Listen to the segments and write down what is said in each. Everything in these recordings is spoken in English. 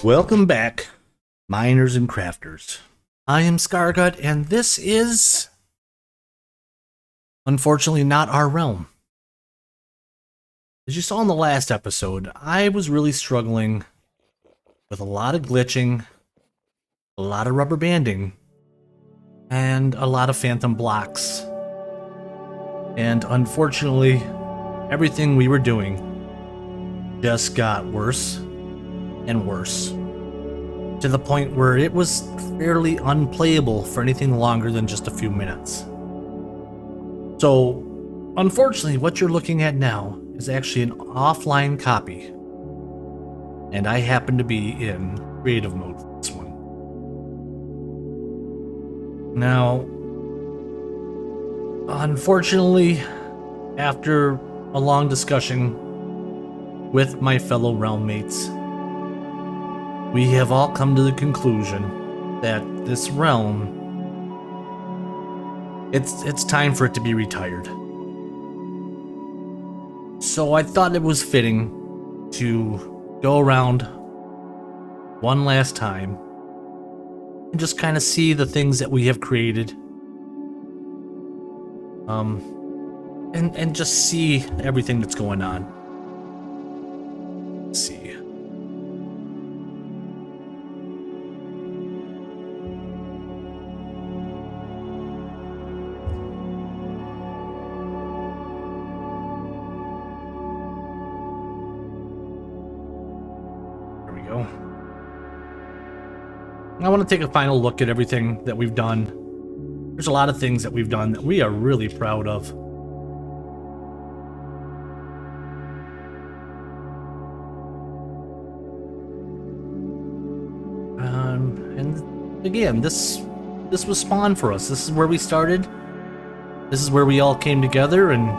Welcome back, miners and crafters. I am Scargut, and this is, unfortunately, not our realm. As you saw in the last episode, I was really struggling with a lot of glitching, a lot of rubber banding, and a lot of phantom blocks. And unfortunately, everything we were doing just got worse and worse, to the point where it was fairly unplayable for anything longer than just a few minutes. So, unfortunately, what you're looking at now is actually an offline copy, and I happen to be in creative mode for this one. Now, unfortunately, after a long discussion with my fellow realm mates, we have all come to the conclusion that this realm, it's time for it to be retired. So I thought it was fitting to go around one last time and just kind of see the things that we have created, and just see everything that's going on. Let's see. I want to take a final look at everything that we've done. There's a lot of things that we've done that we are really proud of. And again, this was spawned for us. This is where we started. This is where we all came together and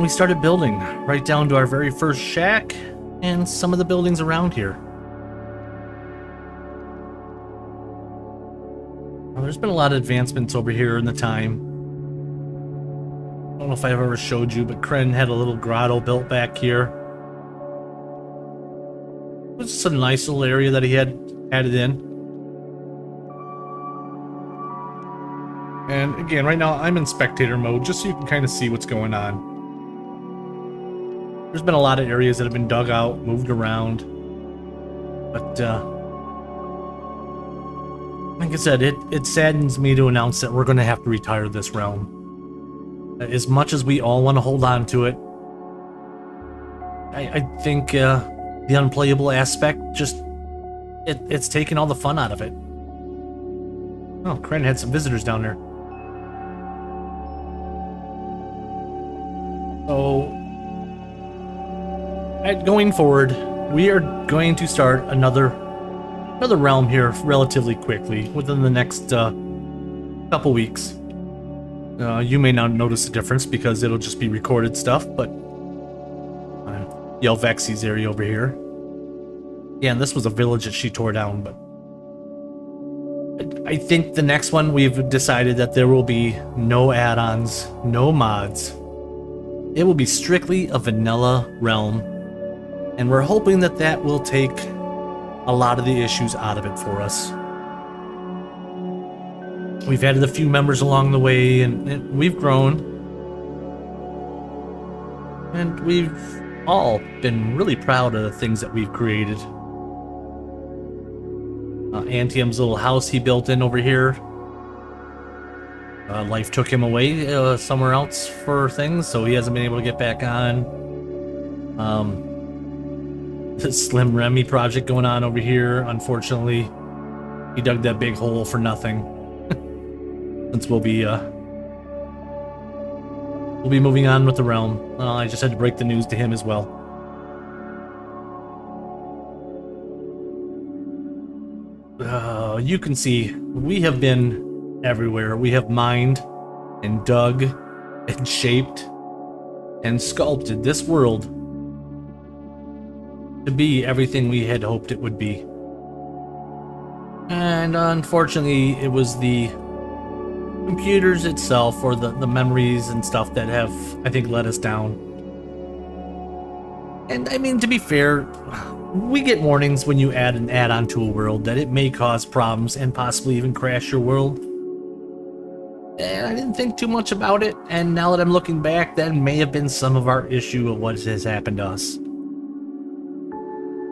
we started building right down to our very first shack and some of the buildings around here. There's been a lot of advancements over here in the time. I don't know if I've ever showed you, but Kren had a little grotto built back here. It was just a nice little area that he had added in. And again, right now I'm in spectator mode, just so you can kind of see what's going on. There's been a lot of areas that have been dug out, moved around. But, like I said, it saddens me to announce that we're going to have to retire this realm. As much as we all want to hold on to it, I think the unplayable aspect just it's taken all the fun out of it. Oh, Kren had some visitors down there. So, going forward, we are going to start another realm here relatively quickly within the next couple weeks. You may not notice the difference because it'll just be recorded stuff, but Yelvexi's area over here. Yeah, and this was a village that she tore down, but I think the next one we've decided that there will be no add-ons, no mods. It will be strictly a vanilla realm, and we're hoping that that will take a lot of the issues out of it for us. We've added a few members along the way, and we've grown. And we've all been really proud of the things that we've created. Antium's little house he built in over here. Life took him away somewhere else for things, so he hasn't been able to get back on. The Slim Remy project going on over here. Unfortunately, he dug that big hole for nothing. Since we'll be moving on with the realm. I just had to break the news to him as well. You can see we have been everywhere. We have mined and dug and shaped and sculpted this world to be everything we had hoped it would be. And unfortunately, it was the computers itself, or the memories and stuff, that have, I think, let us down. And I mean, to be fair, we get warnings when you add an add-on to a world that it may cause problems and possibly even crash your world. And I didn't think too much about it, and now that I'm looking back, that may have been some of our issue of what has happened to us.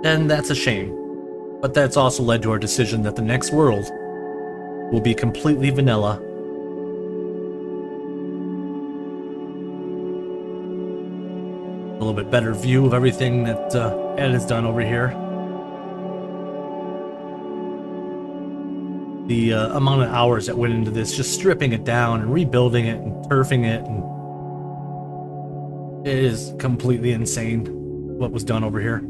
And that's a shame. But that's also led to our decision that the next world will be completely vanilla. A little bit better view of everything that Ed has done over here. The amount of hours that went into this, just stripping it down and rebuilding it and turfing it, and it is completely insane what was done over here.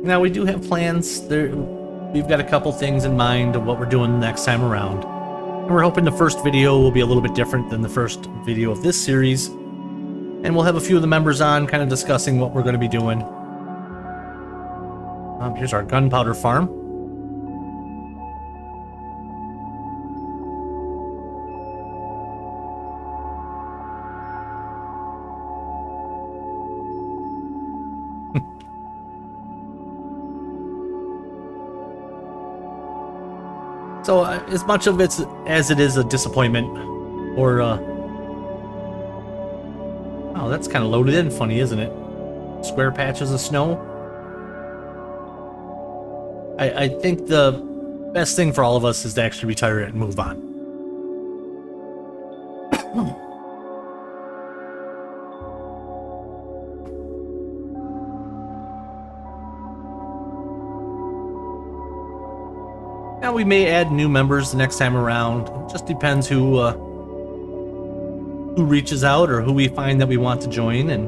Now we do have plans. We've got a couple things in mind of what we're doing next time around. And we're hoping the first video will be a little bit different than the first video of this series. And we'll have a few of the members on, kind of discussing what we're going to be doing. Here's our gunpowder farm. So, as much of it as it is a disappointment, or, oh, that's kind of loaded in funny, isn't it? Square patches of snow. I think the best thing for all of us is to actually retire it and move on. Now we may add new members the next time around. It just depends who reaches out or who we find that we want to join, and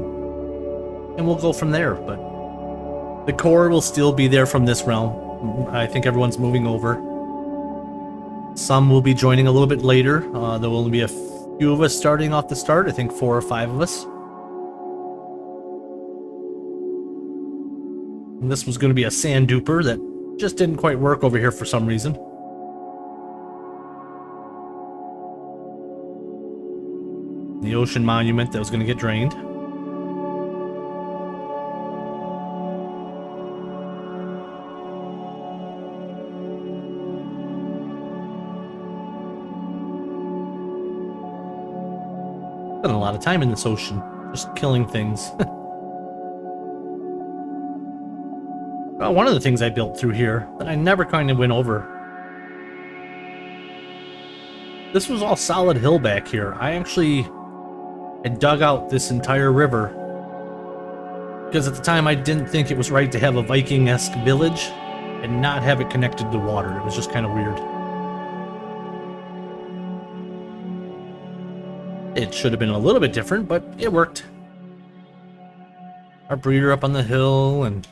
we'll go from there. But the core will still be there from this realm. I think everyone's moving over. Some will be joining a little bit later. There will only be a few of us starting off the start. I think 4 or 5 of us. And this was going to be a sand duper that just didn't quite work over here for some reason. The ocean monument that was going to get drained. Spent a lot of time in this ocean, just killing things. One of the things I built through here that I never kind of went over. This was all solid hill back here. I actually had dug out this entire river because at the time I didn't think it was right to have a Viking-esque village and not have it connected to water. It was just kind of weird. It should have been a little bit different, but it worked. Our breeder up on the hill, and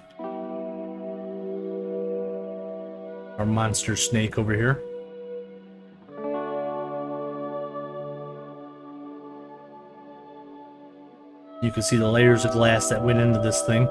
our monster snake over here. You can see the layers of glass that went into this thing.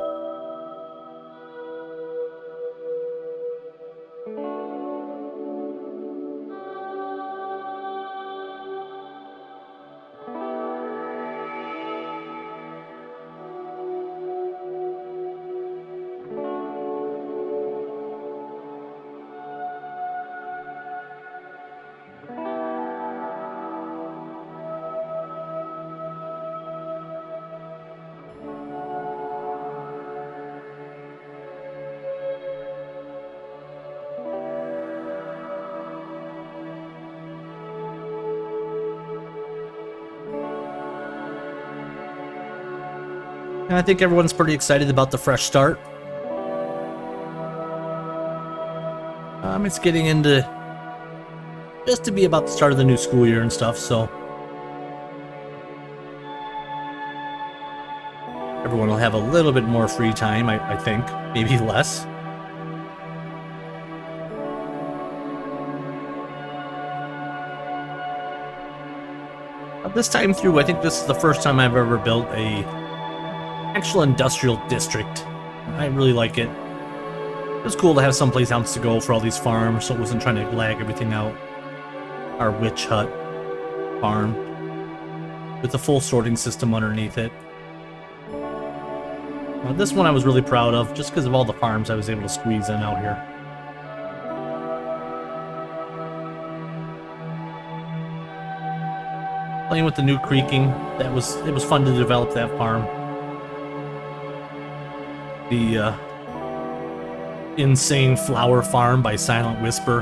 And I think everyone's pretty excited about the fresh start. It's getting into just to be about the start of the new school year and stuff, so everyone will have a little bit more free time, I think, maybe less. This time through, I think this is the first time I've ever built a actual industrial district. I really like it. It was cool to have someplace else to go for all these farms, so it wasn't trying to lag everything out. Our witch hut farm with a full sorting system underneath it. This one I was really proud of, just because of all the farms I was able to squeeze in out here. Playing with the new creaking, it was fun to develop that farm. The insane flower farm by Silent Whisper.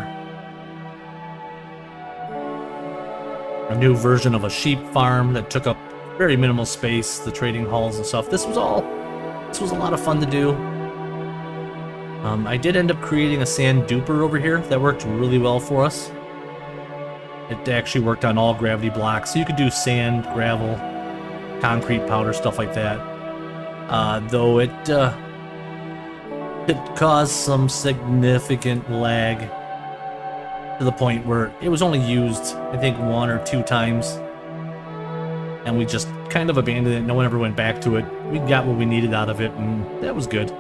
A new version of a sheep farm that took up very minimal space, the trading halls and stuff. This was a lot of fun to do. I did end up creating a sand duper over here that worked really well for us. It actually worked on all gravity blocks, so you could do sand, gravel, concrete powder, stuff like that. Though it caused some significant lag to the point where it was only used, I think, 1 or 2 times. And we just kind of abandoned it. No one ever went back to it. We got what we needed out of it, and that was good.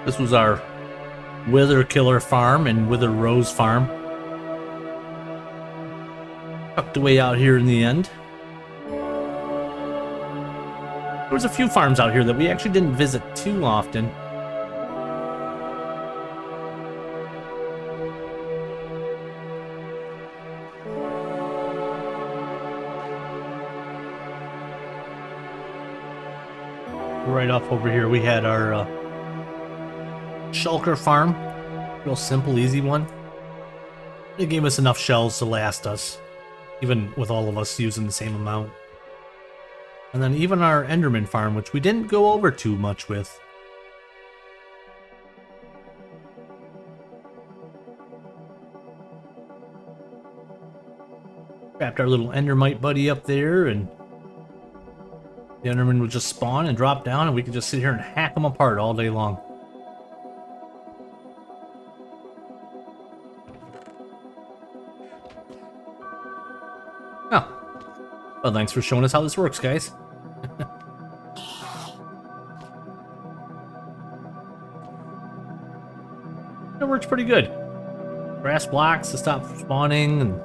This was our Wither Killer farm and Wither Rose farm. Tucked away out here in the end. There was a few farms out here that we actually didn't visit too often. Right off over here we had our shulker farm. Real simple, easy one. It gave us enough shells to last us, even with all of us using the same amount. And then even our Enderman farm, which we didn't go over too much with. Trapped our little Endermite buddy up there, and the Enderman would just spawn and drop down, and we could just sit here and hack them apart all day long. Oh. Well, thanks for showing us how this works, guys. It works pretty good. Grass blocks to stop spawning, and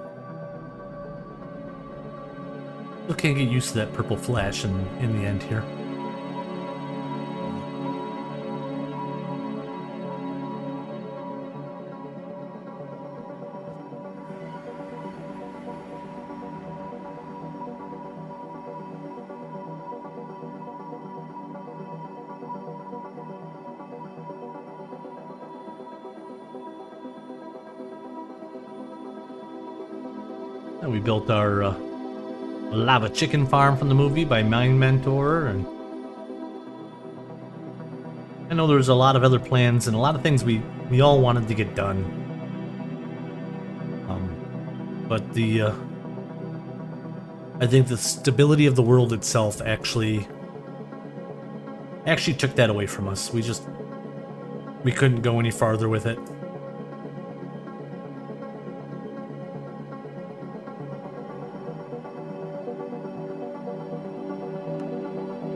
still can't get used to that purple flash in the end here. And we built our lava chicken farm from the movie by Mine Mentor, and I know there's a lot of other plans and a lot of things we all wanted to get done. But I think the stability of the world itself actually took that away from us. We couldn't go any farther with it.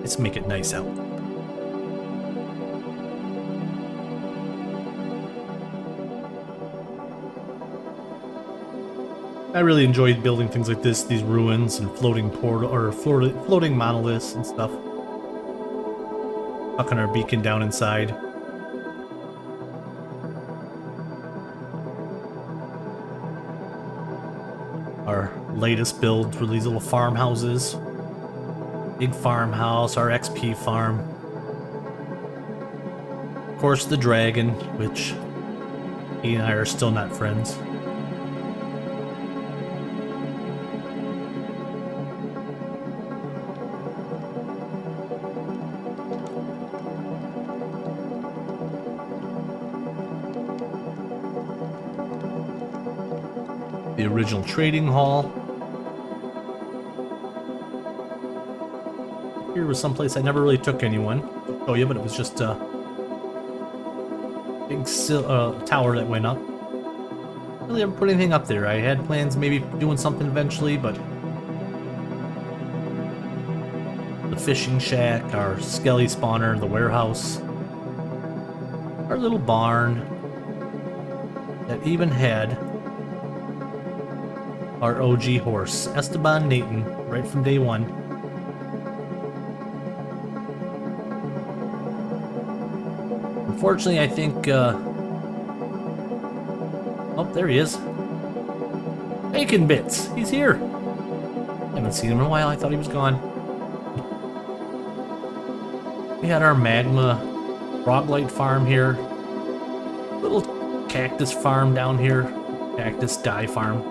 Let's make it nice out. I really enjoyed building things like this, these ruins and floating portal or floating monoliths and stuff. Tucking our beacon down inside. Our latest build for these little farmhouses. Big farmhouse, our XP farm. Of course, the dragon, which he and I are still not friends. The original trading hall. Here was someplace I never really took anyone to show you, but it was just a big tower that went up. Really haven't put anything up there. I had plans maybe doing something eventually, but the fishing shack, our skelly spawner, the warehouse, our little barn that even had our OG horse, Esteban Nathan, right from day one. Unfortunately, I think, oh, there he is. Bacon Bits, he's here. Haven't seen him in a while, I thought he was gone. We had our magma roguelite farm here. Little cactus farm down here. Cactus dye farm.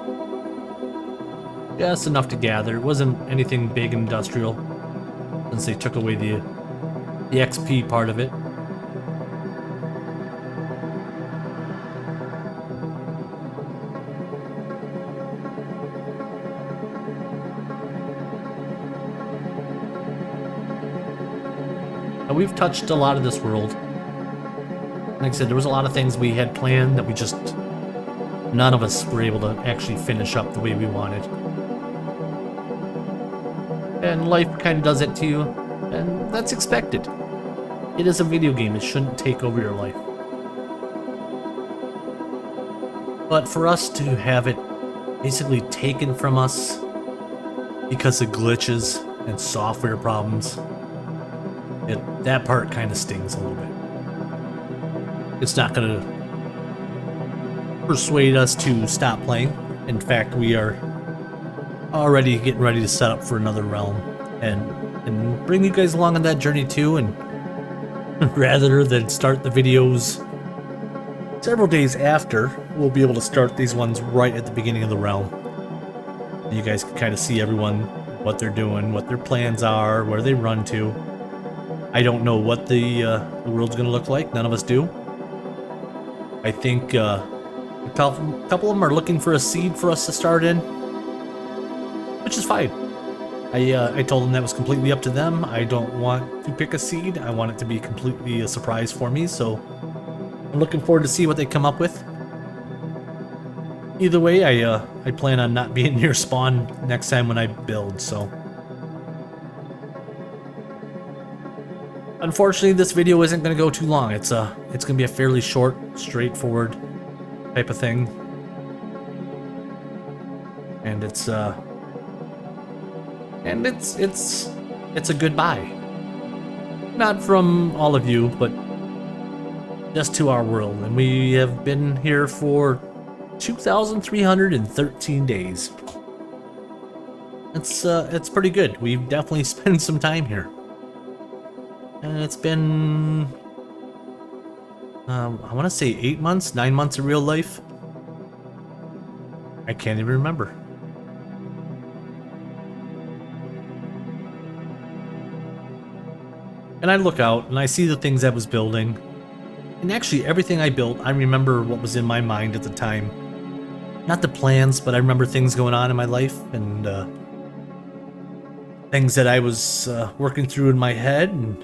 Just enough to gather. It wasn't anything big industrial, since they took away the XP part of it. Now, we've touched a lot of this world. Like I said, there was a lot of things we had planned that we just, none of us were able to actually finish up the way we wanted. And life kind of does it to you, and that's expected. It is a video game, it shouldn't take over your life. But for us to have it basically taken from us because of glitches and software problems, that part kind of stings a little bit. It's not going to persuade us to stop playing. In fact, we are already getting ready to set up for another realm and bring you guys along on that journey too, and rather than start the videos several days after, we'll be able to start these ones right at the beginning of the realm. And you guys can kind of see everyone, what they're doing, what their plans are, where they run to. I don't know what the world's gonna look like, none of us do. I think a couple of them are looking for a seed for us to start in, which is fine. I told them that was completely up to them. I don't want to pick a seed. I want it to be completely a surprise for me, so I'm looking forward to see what they come up with. Either way, I plan on not being near spawn next time when I build, so. Unfortunately, this video isn't going to go too long. It's going to be a fairly short, straightforward type of thing. And it's a goodbye. Not from all of you, but just to our world. And we have been here for 2,313 days. It's pretty good. We've definitely spent some time here. And it's been, I want to say 8 months, 9 months of real life. I can't even remember. And I look out and I see the things I was building. And actually everything I built, I remember what was in my mind at the time. Not the plans, but I remember things going on in my life and things that I was working through in my head, and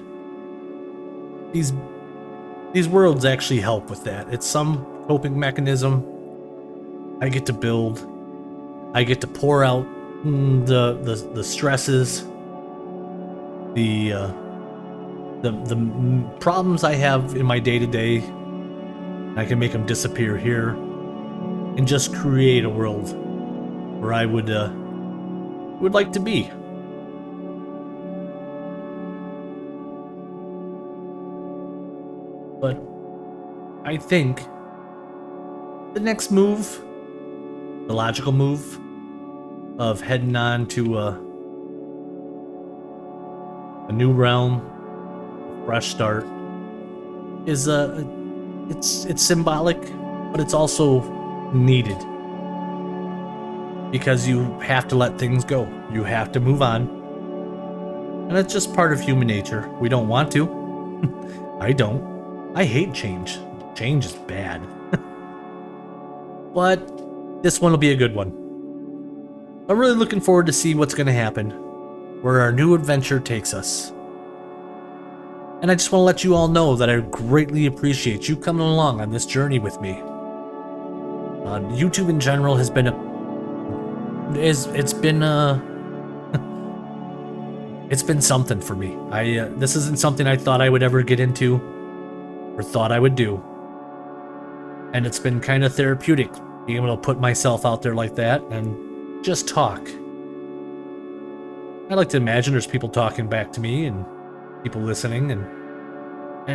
these worlds actually help with that. It's some coping mechanism. I get to build. I get to pour out the stresses, the problems I have in my day-to-day. I can make them disappear here and just create a world where I would like to be. But I think the next move, the logical move of heading on to a new realm, a fresh start, is it's symbolic, but it's also needed. Because you have to let things go. You have to move on. And it's just part of human nature. We don't want to. I don't. I hate change. Change is bad. But this one will be a good one. I'm really looking forward to see what's going to happen, where our new adventure takes us. And I just want to let you all know that I greatly appreciate you coming along on this journey with me. YouTube in general has been it's been something for me. This isn't something I thought I would ever get into or thought I would do. And it's been kind of therapeutic being able to put myself out there like that and just talk. I like to imagine there's people talking back to me and people listening, and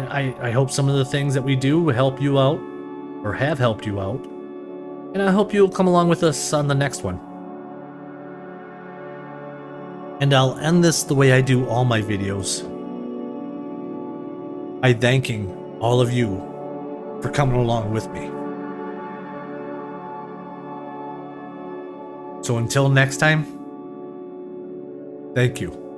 I hope some of the things that we do will help you out or have helped you out. And I hope you'll come along with us on the next one. And I'll end this the way I do all my videos, by thanking all of you for coming along with me. So until next time, thank you.